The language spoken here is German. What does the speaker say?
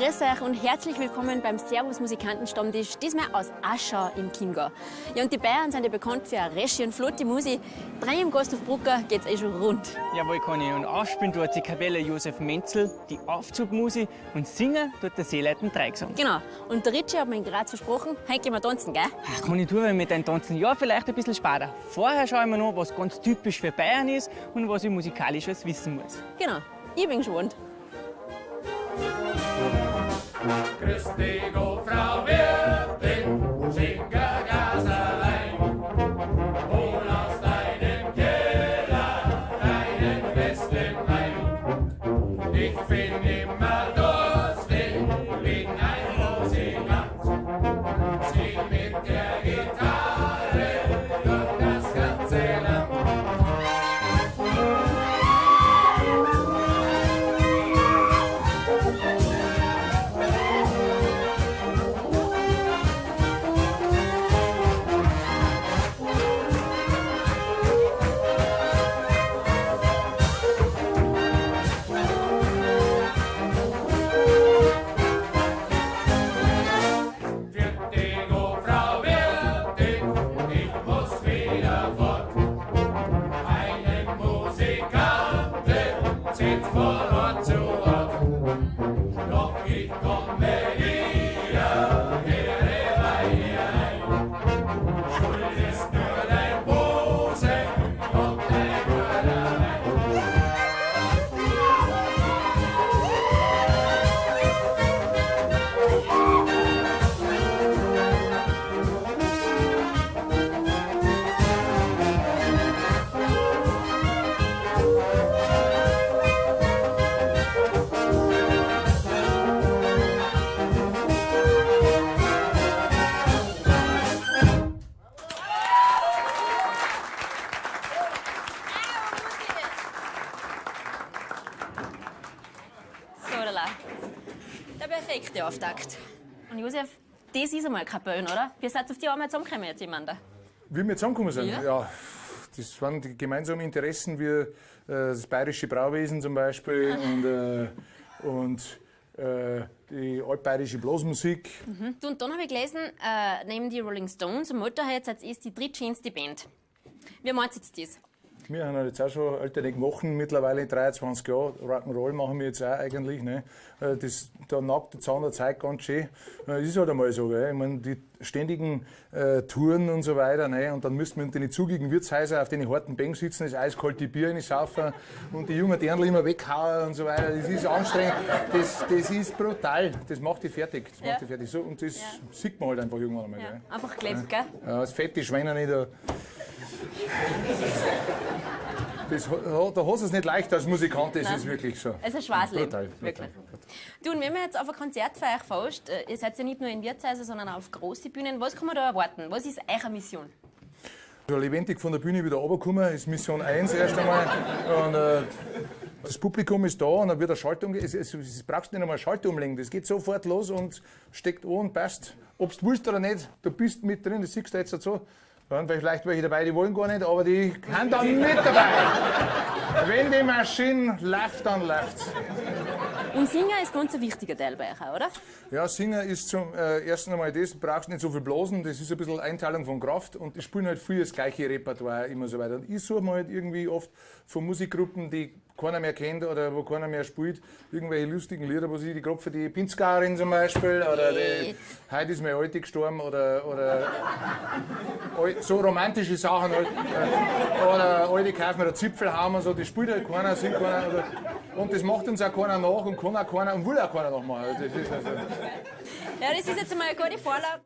grüß euch und herzlich willkommen beim Servus Musikantenstammtisch, diesmal aus Aschau im Chiemgau. Ja, und die Bayern sind ja bekannt für eine resche und flotte Musik. Drei im Gasthof Brucker geht's eh schon rund. Jawohl, Conny. Und aufspielen tut die Kapelle Josef Menzel, die Aufzugmusik, und singen tut der Seeleiten Dreigesang. Genau. Und der Ritchie hat mir gerade versprochen, heute gehen wir tanzen, gell? Ach, Conny, tu mit deinem Tanzen ja vielleicht ein bisschen später. Vorher schauen wir noch, was ganz typisch für Bayern ist und was ich musikalisches wissen muss. Genau. Ich bin gespannt. Grüß dich, oh Frau Wirtin, schenk ein Gaserlein. Hol aus deinem Keller deinen besten Wein. Ich bin immer durstig, bin ein Musikant. Zieh mit der Gitarre durch das ganze Land. Der perfekte Auftakt. Und Josef, das ist einmal keine Bühne, oder? Wir seid auf die einmal zusammengekommen jetzt, Amanda. Wie wir zusammengekommen sind? Ja. Ja, das waren die gemeinsamen Interessen wie das bayerische Brauwesen zum Beispiel und die altbayerische Blasmusik. Du, und dann habe ich gelesen, neben die Rolling Stones und Motorhead seid ihr die drittschönste Band. Wie meint ihr jetzt das? Wir haben jetzt auch schon alterne gemacht, mittlerweile 23 Jahre. Rock'n'Roll machen wir jetzt auch eigentlich. Ne? Da nagt der Zahn der Zeit ganz schön. Das ist halt einmal so. Gell? Ich meine, die ständigen Touren und so weiter. Ne? Und dann müssen wir in den zugigen Wirtshäusern auf den harten Bänken sitzen, das eiskalte Bier reinsaufen und die jungen Dirndl immer weghauen und so weiter. Das ist anstrengend. Das ist brutal. Das macht die fertig. Das macht die fertig. So, und das sieht man halt einfach irgendwann einmal. Ja. Gell? Einfach gelebt, gell? Ja, das fette Schweine nicht. Da hast du es nicht leicht als Musikant, das ist wirklich so. Es ist ein Schwarzleben, Brutal, wirklich. Du, und wenn man jetzt auf ein Konzert für euch forscht, ihr seid ja nicht nur in Wirtshäusern, sondern auch auf große Bühnen, was kann man da erwarten? Was ist eure Mission? So lebendig von der Bühne wieder runterkommen, ist Mission 1 erst einmal. Und, das Publikum ist da und dann wird ein Schalter umgelegt. Es brauchst nicht einmal einen Schalter umlegen, das geht sofort los und steckt an und passt. Ob du willst oder nicht, du bist mit drin, das siehst du jetzt so. Da sind vielleicht welche dabei, die wollen gar nicht, aber die sind dann mit dabei. Wenn die Maschine läuft, dann läuft's. Und Singen ist ganz ein wichtiger Teil bei euch auch, oder? Ja, Singen ist zum ersten einmal das, du brauchst nicht so viel Blasen, das ist ein bisschen Einteilung von Kraft und die spielen halt viel das gleiche Repertoire immer so weiter. Und ich suche mir halt irgendwie oft von Musikgruppen, die keiner mehr kennt oder wo keiner mehr spielt, irgendwelche lustigen Lieder, wo sie die gerade für die Pinzgarin zum Beispiel oder die Heute ist meine Alte gestorben oder so romantische Sachen halt. Oder alte kaufen wir einen Zipfelhammer, so, das spielt halt keiner, singt keiner. Oder, und das macht uns auch keiner nach und kann auch keiner und will auch keiner nachmachen. Das ist also Ja, das ist jetzt einmal eine gute Vorlage.